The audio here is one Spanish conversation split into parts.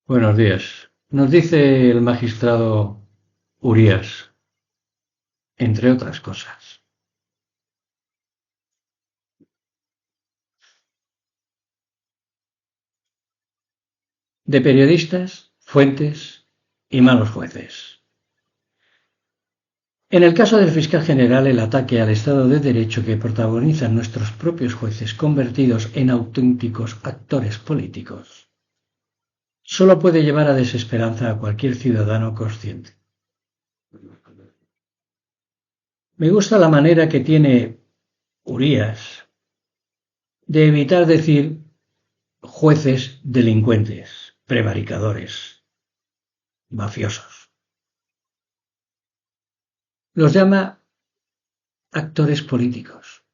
Buenos días. Nos dice el magistrado Urías, entre otras cosas. De periodistas, fuentes y malos jueces. En el caso del fiscal general, el ataque al Estado de Derecho que protagonizan nuestros propios jueces convertidos en auténticos actores políticos, solo puede llevar a desesperanza a cualquier ciudadano consciente. Me gusta la manera que tiene Urías de evitar decir jueces delincuentes, prevaricadores, mafiosos. Los llama actores políticos.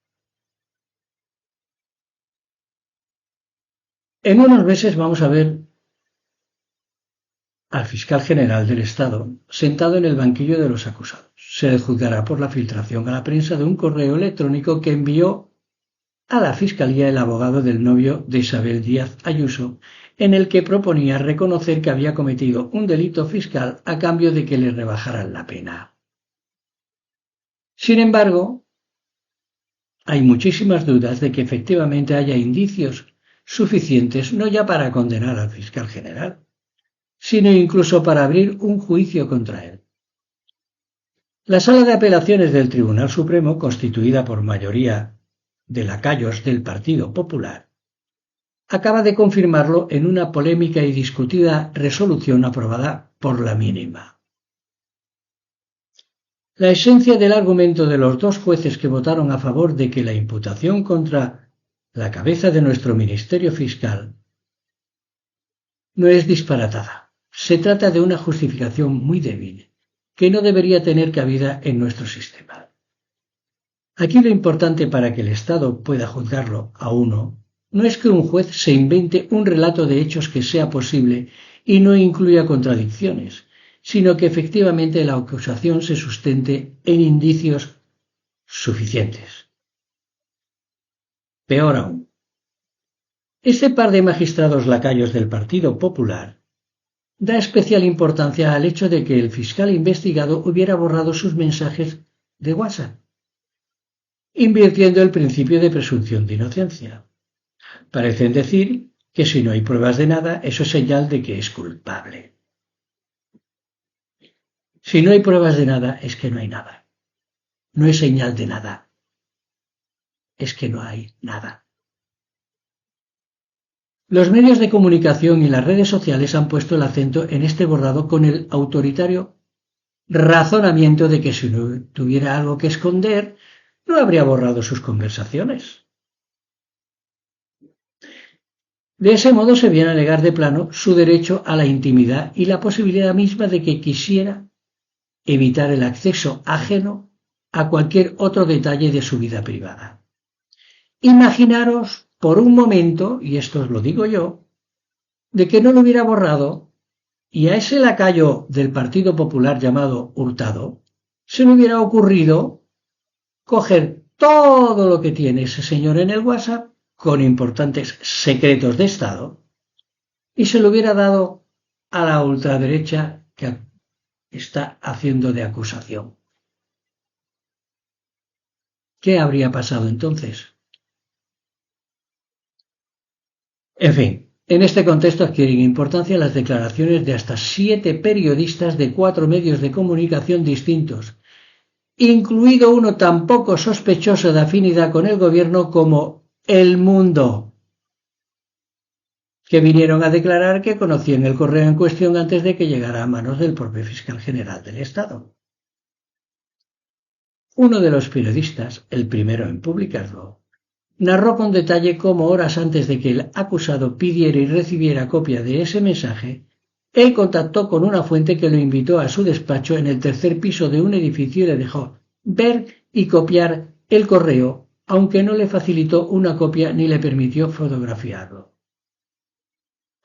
En unos meses vamos a ver al fiscal general del Estado sentado en el banquillo de los acusados. Se le juzgará por la filtración a la prensa de un correo electrónico que envió a la Fiscalía el abogado del novio de Isabel Díaz Ayuso, en el que proponía reconocer que había cometido un delito fiscal a cambio de que le rebajaran la pena. Sin embargo, hay muchísimas dudas de que efectivamente haya indicios suficientes no ya para condenar al fiscal general, sino incluso para abrir un juicio contra él. La Sala de Apelaciones del Tribunal Supremo, constituida por mayoría de lacayos del Partido Popular, acaba de confirmarlo en una polémica y discutida resolución aprobada por la mínima. La esencia del argumento de los dos jueces que votaron a favor de que la imputación contra la cabeza de nuestro Ministerio Fiscal no es disparatada. Se trata de una justificación muy débil, que no debería tener cabida en nuestro sistema. Aquí lo importante para que el Estado pueda juzgarlo a uno no es que un juez se invente un relato de hechos que sea posible y no incluya contradicciones, sino que efectivamente la acusación se sustente en indicios suficientes. Peor aún, este par de magistrados lacayos del Partido Popular da especial importancia al hecho de que el fiscal investigado hubiera borrado sus mensajes de WhatsApp, invirtiendo el principio de presunción de inocencia. Parecen decir que si no hay pruebas de nada, eso es señal de que es culpable. Si no hay pruebas de nada, es que no hay nada. No es señal de nada. Es que no hay nada. Los medios de comunicación y las redes sociales han puesto el acento en este borrado con el autoritario razonamiento de que si no tuviera algo que esconder, no habría borrado sus conversaciones. De ese modo se viene a negar de plano su derecho a la intimidad y la posibilidad misma de que quisiera evitar el acceso ajeno a cualquier otro detalle de su vida privada. Imaginaros por un momento, y esto os lo digo yo, de que no lo hubiera borrado y a ese lacayo del Partido Popular llamado Hurtado se le hubiera ocurrido coger todo lo que tiene ese señor en el WhatsApp con importantes secretos de Estado y se lo hubiera dado a la ultraderecha que está haciendo de acusación. ¿Qué habría pasado entonces? En fin, en este contexto adquieren importancia las declaraciones de hasta 7 periodistas de 4 medios de comunicación distintos, incluido uno tan poco sospechoso de afinidad con el gobierno como El Mundo, que vinieron a declarar que conocían el correo en cuestión antes de que llegara a manos del propio fiscal general del Estado. Uno de los periodistas, el primero en publicarlo, narró con detalle cómo horas antes de que el acusado pidiera y recibiera copia de ese mensaje, él contactó con una fuente que lo invitó a su despacho en el tercer piso de un edificio y le dejó ver y copiar el correo, aunque no le facilitó una copia ni le permitió fotografiarlo.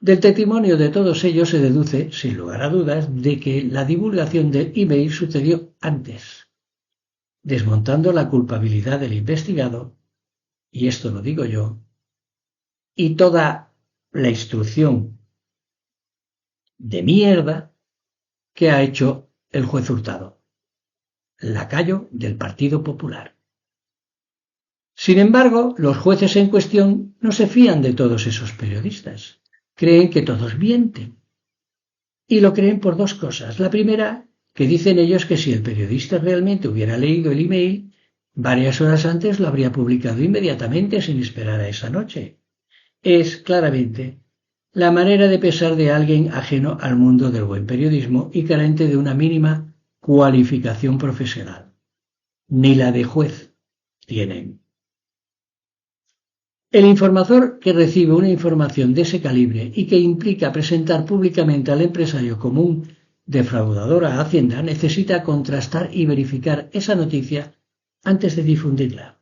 Del testimonio de todos ellos se deduce, sin lugar a dudas, de que la divulgación del email sucedió antes, desmontando la culpabilidad del investigado, y esto lo digo yo, y toda la instrucción de mierda que ha hecho el juez Hurtado, lacayo del Partido Popular. Sin embargo, los jueces en cuestión no se fían de todos esos periodistas. Creen que todos mienten. Y lo creen por dos cosas. La primera, que dicen ellos que si el periodista realmente hubiera leído el email, varias horas antes lo habría publicado inmediatamente sin esperar a esa noche. Es, claramente, la manera de pensar de alguien ajeno al mundo del buen periodismo y carente de una mínima cualificación profesional. Ni la de juez tienen. El informador que recibe una información de ese calibre y que implica presentar públicamente al empresario como un defraudador a Hacienda necesita contrastar y verificar esa noticia antes de difundirla.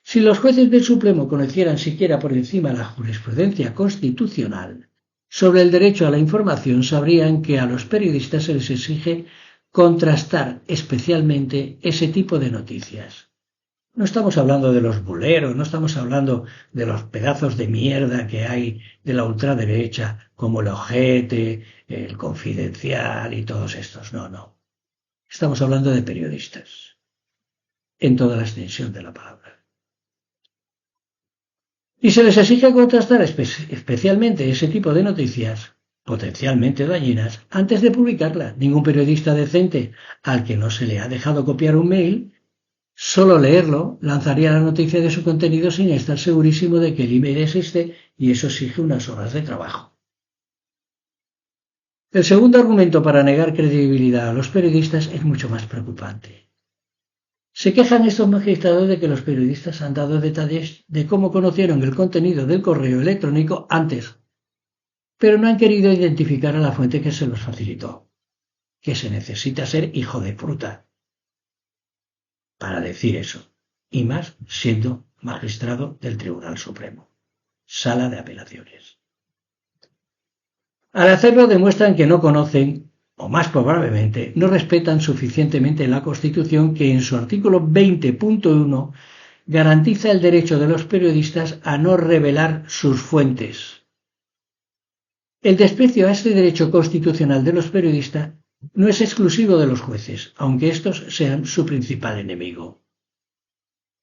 Si los jueces del Supremo conocieran siquiera por encima la jurisprudencia constitucional sobre el derecho a la información, sabrían que a los periodistas se les exige contrastar especialmente ese tipo de noticias. No estamos hablando de los buleros, no estamos hablando de los pedazos de mierda que hay de la ultraderecha, como el Ojete, el Confidencial y todos estos. No. Estamos hablando de periodistas, en toda la extensión de la palabra. Y se les exige contrastar especialmente ese tipo de noticias, potencialmente dañinas, antes de publicarla. Ningún periodista decente al que no se le ha dejado copiar un mail, solo leerlo, lanzaría la noticia de su contenido sin estar segurísimo de que el email existe, y eso exige unas horas de trabajo. El segundo argumento para negar credibilidad a los periodistas es mucho más preocupante. Se quejan estos magistrados de que los periodistas han dado detalles de cómo conocieron el contenido del correo electrónico antes, pero no han querido identificar a la fuente que se los facilitó, que se necesita ser hijo de fruta para decir eso, y más siendo magistrado del Tribunal Supremo, Sala de Apelaciones. Al hacerlo demuestran que no conocen, o más probablemente, no respetan suficientemente la Constitución, que en su artículo 20.1 garantiza el derecho de los periodistas a no revelar sus fuentes. El desprecio a este derecho constitucional de los periodistas no es exclusivo de los jueces, aunque estos sean su principal enemigo.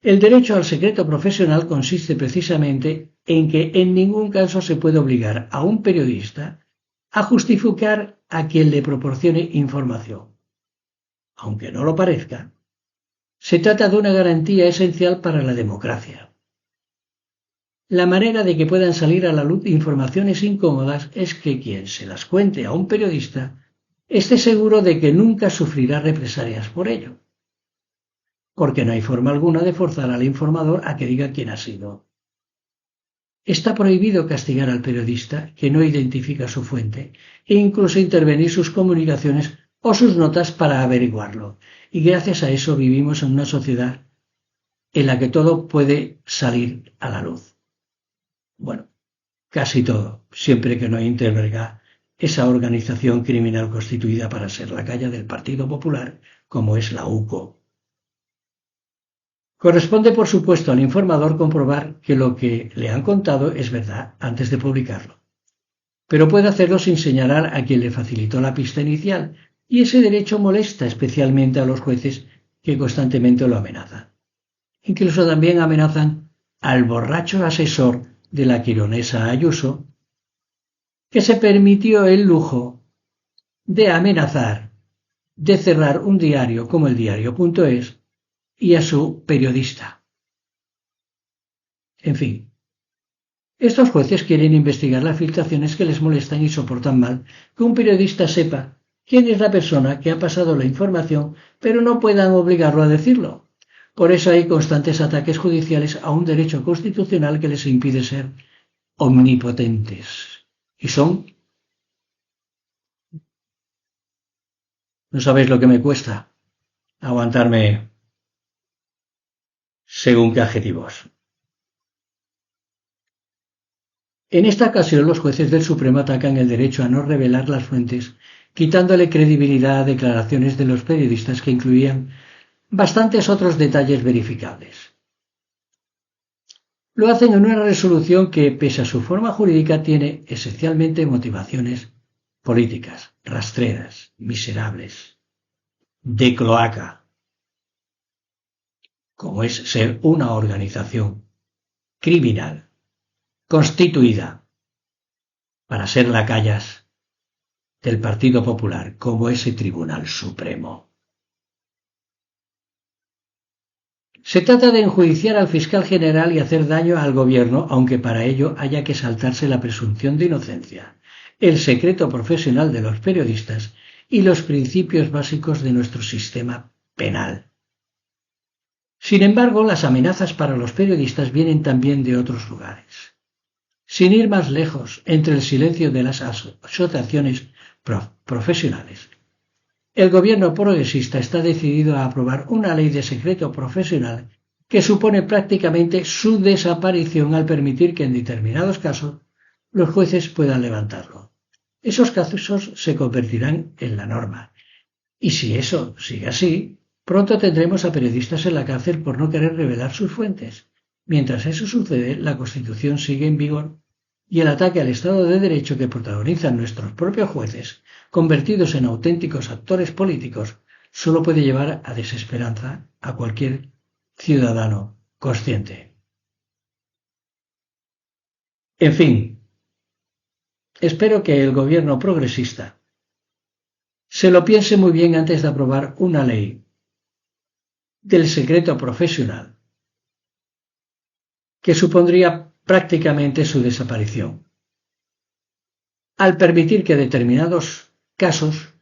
El derecho al secreto profesional consiste precisamente en que en ningún caso se puede obligar a un periodista a justificar a quien le proporcione información. Aunque no lo parezca, se trata de una garantía esencial para la democracia. La manera de que puedan salir a la luz informaciones incómodas es que quien se las cuente a un periodista esté seguro de que nunca sufrirá represalias por ello, porque no hay forma alguna de forzar al informador a que diga quién ha sido. Está prohibido castigar al periodista que no identifica su fuente e incluso intervenir sus comunicaciones o sus notas para averiguarlo, y gracias a eso vivimos en una sociedad en la que todo puede salir a la luz. Bueno, casi todo, siempre que no intervenga esa organización criminal constituida para ser lacaya del Partido Popular, como es la UCO. Corresponde, por supuesto, al informador comprobar que lo que le han contado es verdad antes de publicarlo, pero puede hacerlo sin señalar a quien le facilitó la pista inicial, y ese derecho molesta especialmente a los jueces que constantemente lo amenazan. Incluso también amenazan al borracho asesor de la quironesa Ayuso, que se permitió el lujo de amenazar, de cerrar un diario como el Diario.es y a su periodista. En fin, estos jueces quieren investigar las filtraciones que les molestan y soportan mal que un periodista sepa quién es la persona que ha pasado la información, pero no puedan obligarlo a decirlo. Por eso hay constantes ataques judiciales a un derecho constitucional que les impide ser omnipotentes. Y son... No sabéis lo que me cuesta aguantarme según qué adjetivos. En esta ocasión los jueces del Supremo atacan el derecho a no revelar las fuentes, quitándole credibilidad a declaraciones de los periodistas que incluían bastantes otros detalles verificables. Lo hacen en una resolución que, pese a su forma jurídica, tiene esencialmente motivaciones políticas rastreras, miserables, de cloaca, como es ser una organización criminal constituida para ser lacayas del Partido Popular, como ese Tribunal Supremo. Se trata de enjuiciar al fiscal general y hacer daño al gobierno, aunque para ello haya que saltarse la presunción de inocencia, el secreto profesional de los periodistas y los principios básicos de nuestro sistema penal. Sin embargo, las amenazas para los periodistas vienen también de otros lugares. Sin ir más lejos, entre el silencio de las asociaciones profesionales, el gobierno progresista está decidido a aprobar una ley de secreto profesional que supone prácticamente su desaparición al permitir que en determinados casos los jueces puedan levantarlo. Esos casos se convertirán en la norma. Y si eso sigue así, pronto tendremos a periodistas en la cárcel por no querer revelar sus fuentes. Mientras eso sucede, la Constitución sigue en vigor y el ataque al Estado de Derecho que protagonizan nuestros propios jueces, convertidos en auténticos actores políticos, solo puede llevar a desesperanza a cualquier ciudadano consciente. En fin, espero que el gobierno progresista se lo piense muy bien antes de aprobar una ley del secreto profesional que supondría prácticamente su desaparición, al permitir que determinados casos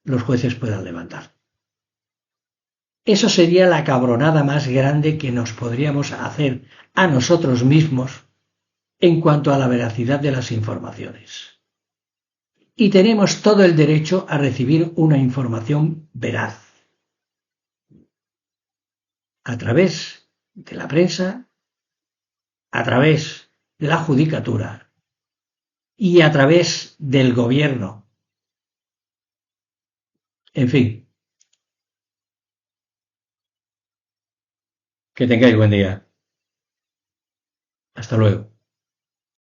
los jueces puedan levantar. Eso sería la cabronada más grande que nos podríamos hacer a nosotros mismos en cuanto a la veracidad de las informaciones. Y tenemos todo el derecho a recibir una información veraz, a través de la prensa, a través de la judicatura y a través del gobierno. En fin, que tengáis buen día. Hasta luego.